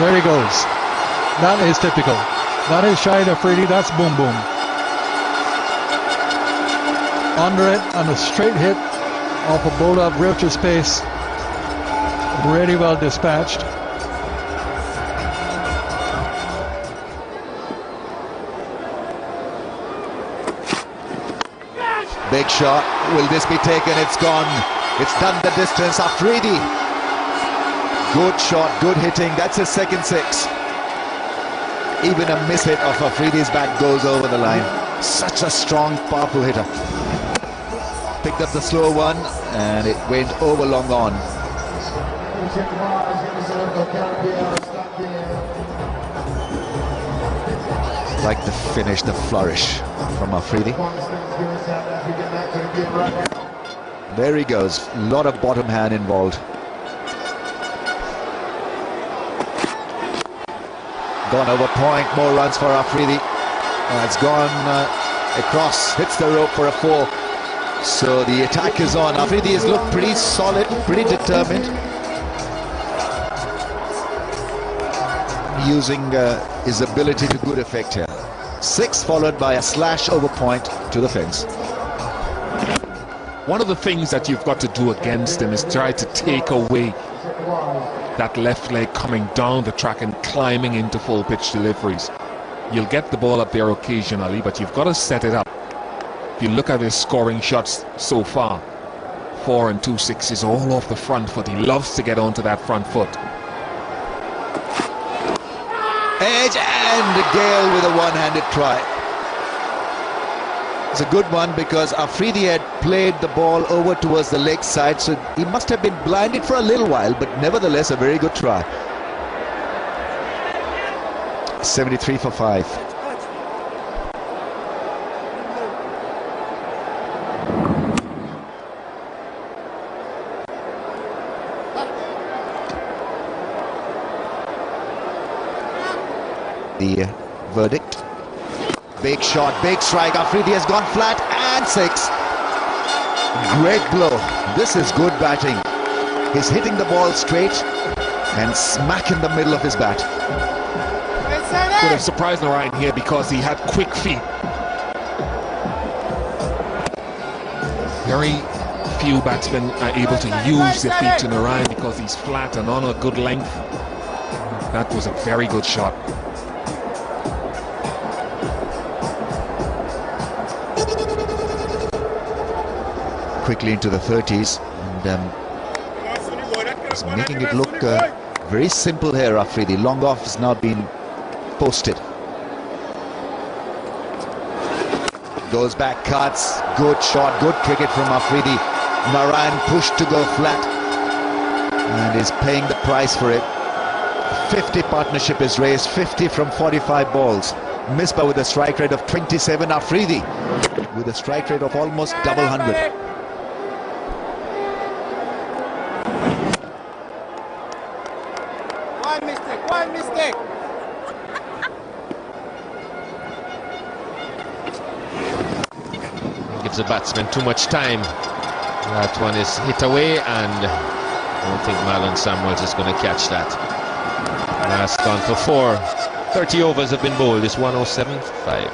There he goes. That is typical. That is Shahid Afridi. That's boom boom. Under it and a straight hit off a bowler of Roach's pace. Really well dispatched. Big shot. Will this be taken? It's gone. It's done the distance. Afridi. Good shot, good hitting. That's his second six. Even a miss hit of Afridi's bat goes over the line. Such a strong, powerful hitter. Picked up the slow one and it went over long on. Like the finish, the flourish from Afridi. There he goes. A lot of bottom hand involved. Gone over point. More runs for Afridi. It's gone across. Hits the rope for a 4. So the attack is on. Afridi has looked pretty solid, pretty determined. Using his ability to good effect here. 6 followed by a slash over point to the fence. One of the things that you've got to do against him is try to take away that left leg coming down the track and climbing into full pitch deliveries. You'll get the ball up there occasionally, but you've got to set it up. If you look at his scoring shots so far, 4 and 2 sixes all off the front foot. He loves to get onto that front foot. Edge and Gale with a one-handed try. It's a good one because Afridi had played the ball over towards the leg side, so he must have been blinded for a little while, but nevertheless a very good try. 73 for 5. The verdict. Big shot, big strike. Afridi has gone flat and 6. Great blow. This is good batting. He's hitting the ball straight and smack in the middle of his bat. Could have surprised Narayan here because he had quick feet. Very few batsmen are able to use their feet to Narayan because he's flat and on a good length. That was a very good shot. Quickly into the 30s and he's making it look very simple here. Afridi. Long off has now been posted. Goes back, cuts. Good shot, good cricket from Afridi. Narayan pushed to go flat and is paying the price for it. 50 partnership is raised, 50 from 45 balls. Misbah with a strike rate of 27. Afridi with a strike rate of almost double 100. One mistake. Gives the batsman too much time. That one is hit away, and I don't think Marlon Samuels is going to catch that. Last gone for 4. 30 overs have been bowled. It's 107 for 5.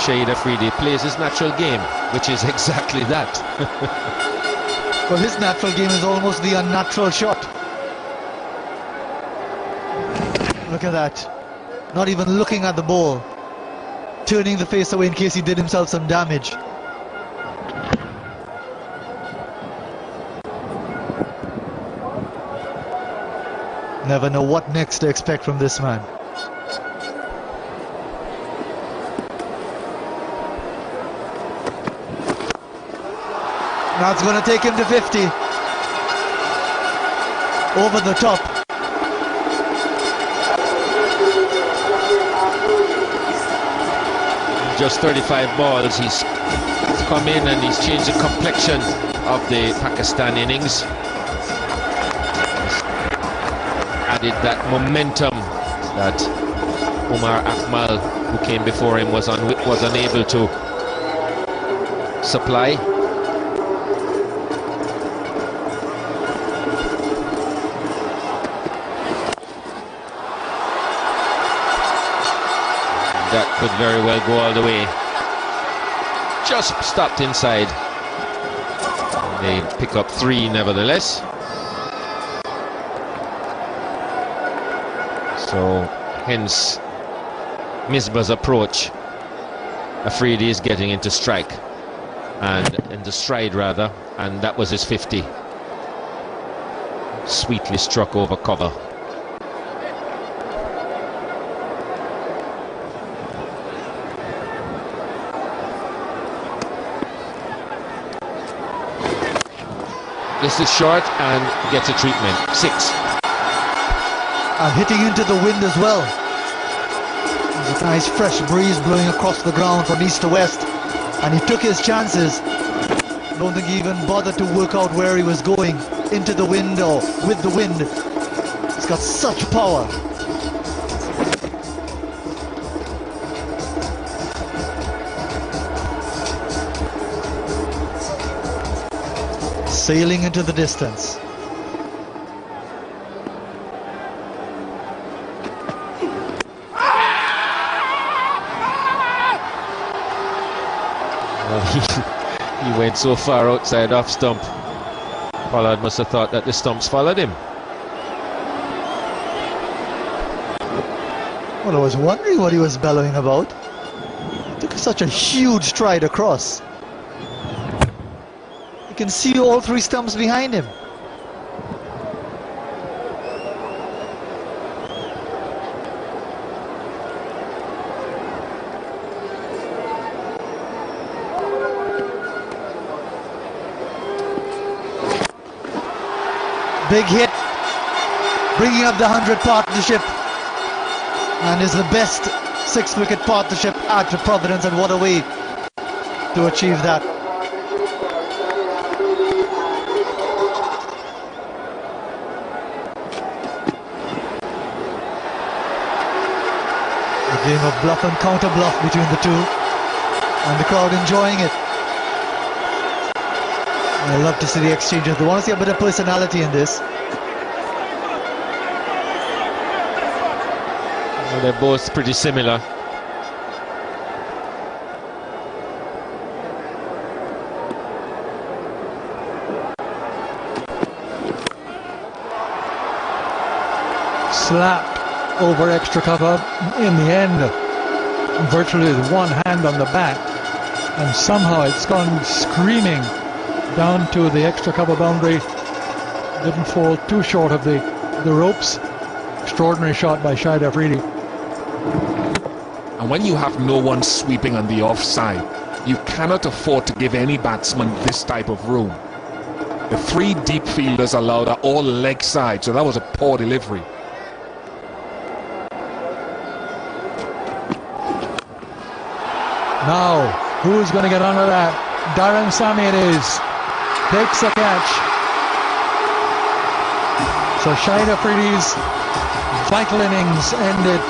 Shahid Afridi plays his natural game, which is exactly that. Well, his natural game is almost the unnatural shot. Look at that. Not even looking at the ball. Turning the face away in case he did himself some damage. Never know what next to expect from this man. Now it's going to take him to 50. Over the top. Just 35 balls. He's come in and he's changed the complexion of the Pakistan innings. Added that momentum that Umar Akmal, who came before him, was unable to supply. That could very well go all the way. Just stopped inside. They pick up 3 nevertheless. So hence Misbah's approach. Afridi is getting into strike, and into stride rather, and that was his 50. Sweetly struck over cover. This is short and gets a treatment. 6. And hitting into the wind as well. There's a nice fresh breeze blowing across the ground from east to west, and he took his chances. Don't think he even bothered to work out where he was going, into the wind or with the wind. He's got such power. Sailing into the distance. He went so far outside off stump. Pollard must have thought that the stumps followed him. Well, I was wondering what he was bellowing about. He took such a huge stride across. You can see all 3 stumps behind him. Big hit, bringing up the 100 partnership, and is the best 6-wicket partnership at Providence, and what a way to achieve that. A game of bluff and counter bluff between the two, and the crowd enjoying it. I love to see the exchanges. They want to see a bit of personality in this. Well, they're both pretty similar. Slapped over extra cover in the end, virtually with one hand on the bat, and somehow it's gone screaming down to the extra cover boundary. Didn't fall too short of the ropes. Extraordinary shot by Shahid Afridi. And when you have no one sweeping on the offside, you cannot afford to give any batsman this type of room. The 3 deep fielders allowed are all leg side, so that was a poor delivery. Now, who's going to get under that? Darren Sammy it is. Takes a catch. So Shahid Afridi's vital innings ended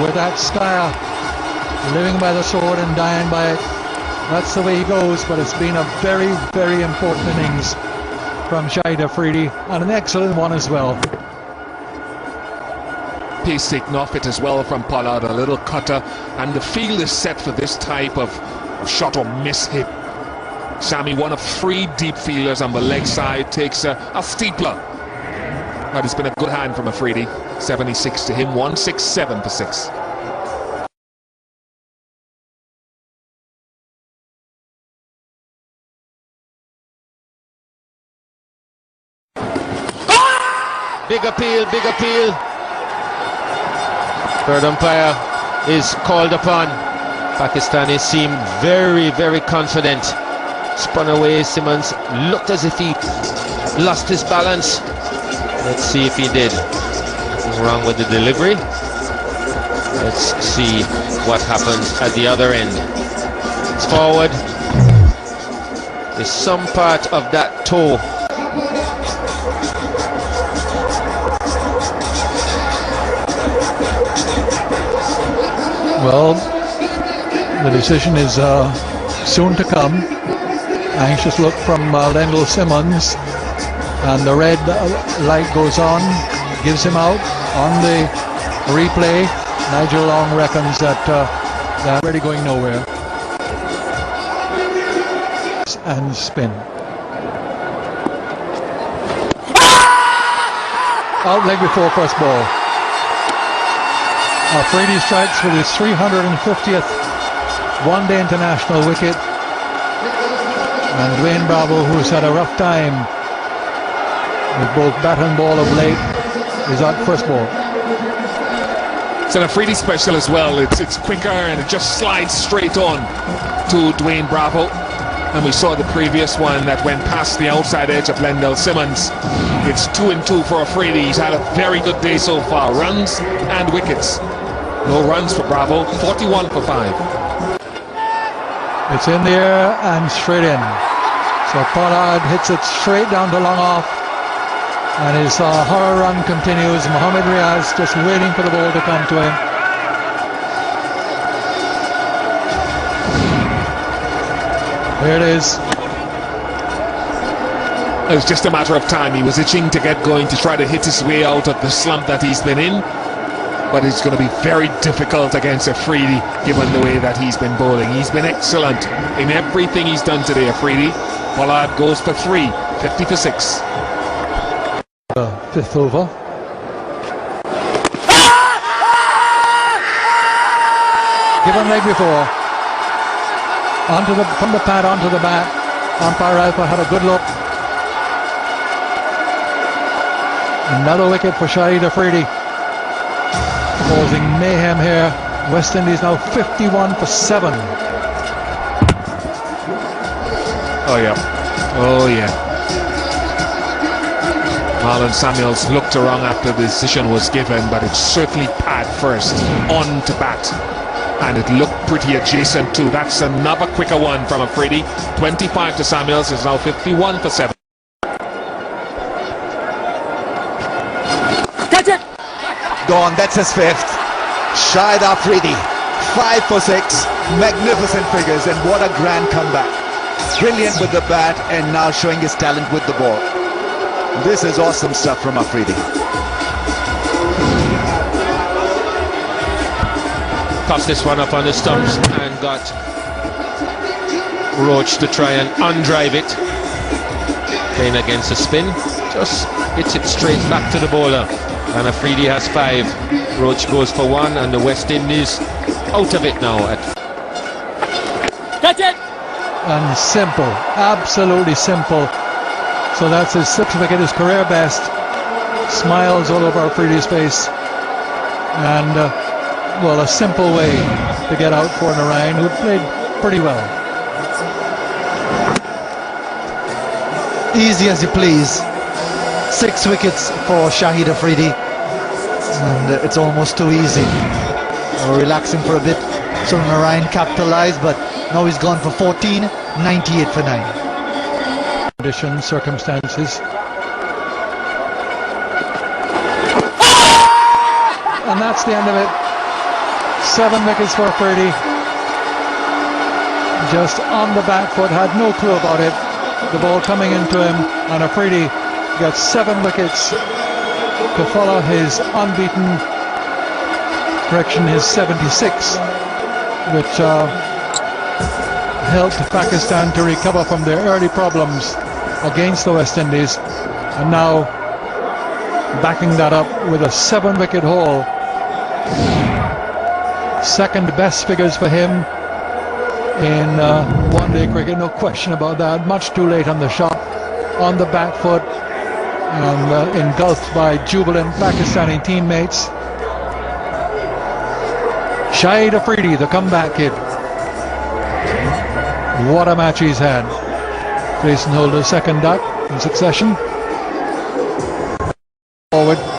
with that Skyer living by the sword and dying by it. That's the way he goes, but it's been a very, very important innings from Shahid Afridi, and an excellent one as well. Pace taken off it as well from Pollard, a little cutter, and the field is set for this type of shot or miss hit. Sammy, one of 3 deep fielders on the leg side, takes a steepler. That has been a good hand from Afridi. 76 to him, 167 for 6. Big appeal, big appeal. Third umpire is called upon. Pakistanis seem very, very confident. Spun away, Simmons looked as if he lost his balance. Let's see if he did. Nothing wrong with the delivery. Let's see what happens at the other end. It's forward. There's some part of that toe. Well, the decision is soon to come. Anxious look from Lendl Simmons, and the red light goes on, gives him out on the replay. Nigel Long reckons that they're already going nowhere. And spin. Out leg before first ball. Afridi strikes with his 350th one-day international wicket. And Dwayne Bravo, who's had a rough time with both bat and ball of late, is out first ball. It's an Afridi special as well. It's quicker and it just slides straight on to Dwayne Bravo. And we saw the previous one that went past the outside edge of Lendl Simmons. It's 2 and 2 for Afridi. He's had a very good day so far. Runs and wickets. No runs for Bravo. 41 for 5. It's in the air and straight in. So Pollard hits it straight down to long off. And his horror run continues. Mohammad Riaz just waiting for the ball to come to him. Here it is. It was just a matter of time. He was itching to get going to try to hit his way out of the slump that he's been in. But it's going to be very difficult against Afridi, given the way that he's been bowling. He's been excellent in everything he's done today, Afridi. Pollard goes for 3, 50 for 6. Fifth over. Given leg before. From the pad onto the bat. Umpire Alpha had a good look. Another wicket for Shahid Afridi. Causing mayhem here. West Indies now 51 for 7. Oh yeah. Oh yeah. Marlon Samuels looked around after the decision was given, but it's certainly pad first on to bat. And it looked pretty adjacent too. That's another quicker one from Afridi. 25 to Samuels is now 51 for 7. Catch it! Gone, that's his 5th. Shahid Afridi, 5 for 6. Magnificent figures, and what a grand comeback. Brilliant with the bat and now showing his talent with the ball. This is awesome stuff from Afridi. Tossed this one up on the stumps and got Roach to try and undrive it. Playing against a spin, just hits it straight back to the bowler. And Afridi has 5. Roach goes for 1, and the West Indies out of it now. Catch it! And simple, absolutely simple. So that's his 6th wicket, his career best. Smiles all over Afridi's face. And well, a simple way to get out for Narayan, who played pretty well. Easy as you please. 6 wickets for Shahid Afridi. And it's almost too easy. We're relaxing for a bit. So Narayan capitalized, but now he's gone for 14, 98 for 9. Conditions, circumstances. And that's the end of it. 7 wickets for Afridi. Just on the back foot, had no clue about it. The ball coming into him, and Afridi gets 7 wickets to follow his unbeaten, his 76, which helped Pakistan to recover from their early problems against the West Indies, and now backing that up with a 7-wicket haul. Second best figures for him in one-day cricket, no question about that. Much too late on the shot, on the back foot, and engulfed by jubilant Pakistani teammates. Shahid Afridi, the comeback kid. What a match he's had. Grayson Holder's second duck in succession. Forward.